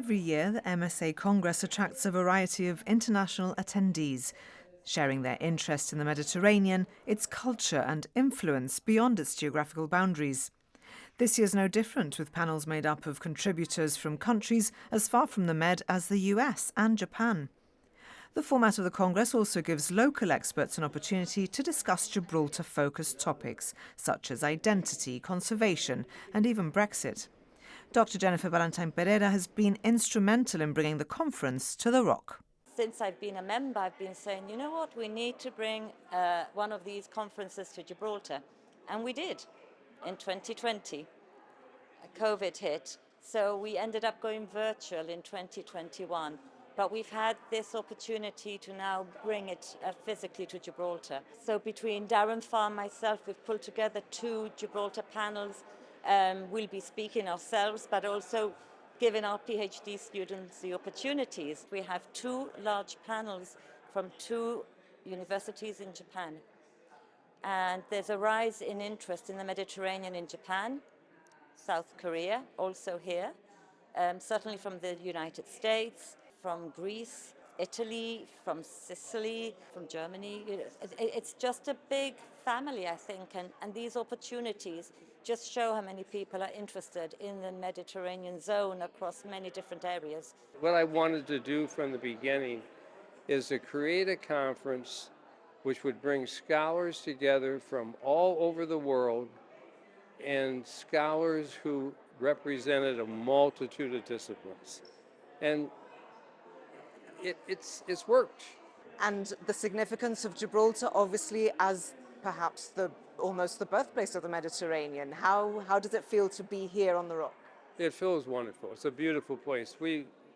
Every year, the MSA Congress attracts a variety of international attendees, sharing their interest in the Mediterranean, its culture and influence beyond its geographical boundaries. This year's no different, with panels made up of contributors from countries as far from the Med as the US and Japan. The format of the Congress also gives local experts an opportunity to discuss Gibraltar-focused topics, such as identity, conservation and even Brexit. Dr. Jennifer Ballantyne Pereira has been instrumental in bringing the conference to the Rock. Since I've been a member, I've been saying, you know what, we need to bring one of these conferences to Gibraltar. And we did in 2020. COVID hit, so we ended up going virtual in 2021. But we've had this opportunity to now bring it physically to Gibraltar. So between Darren Farr and myself, we've pulled together 2 Gibraltar panels. We'll be speaking ourselves, but also giving our PhD students the opportunities. We have 2 large panels from 2 universities in Japan. And there's a rise in interest in the Mediterranean in Japan, South Korea, also here, certainly from the United States, from Greece, Italy, from Sicily, from Germany. It's just a big family, I think, and these opportunities just show how many people are interested in the Mediterranean zone across many different areas. What I wanted to do from the beginning is to create a conference which would bring scholars together from all over the world and scholars who represented a multitude of disciplines. And it's worked. And the significance of Gibraltar, obviously, as perhaps almost the birthplace of the Mediterranean. How does it feel to be here on the Rock? It feels wonderful. It's a beautiful place.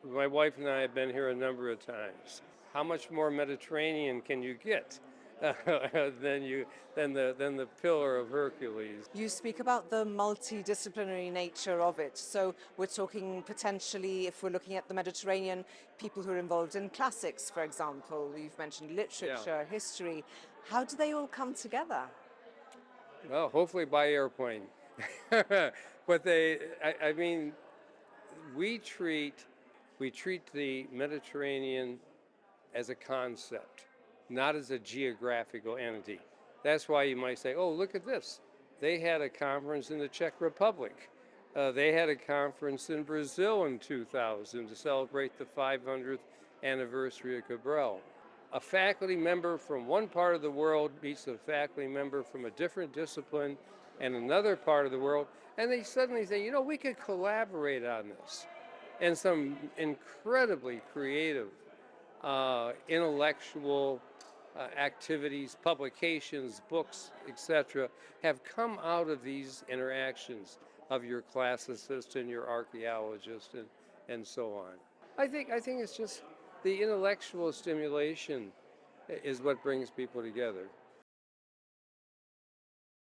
My wife and I have been here a number of times. How much more Mediterranean can you get than the Pillar of Hercules? You speak about the multidisciplinary nature of it. So we're talking potentially, if we're looking at the Mediterranean, people who are involved in classics, for example. You've mentioned literature, history. How do they all come together? Well, hopefully by airplane. But I mean, we treat the Mediterranean as a concept, not as a geographical entity. That's why you might say, oh, look at this. They had a conference in the Czech Republic. They had a conference in Brazil in 2000 to celebrate the 500th anniversary of Cabral. A faculty member from one part of the world meets a faculty member from a different discipline in another part of the world, and they suddenly say, you know, we could collaborate on this. And some incredibly creative, intellectual activities, publications, books, etc., have come out of these interactions of your classicist and your archaeologist and so on. I think it's just the intellectual stimulation is what brings people together.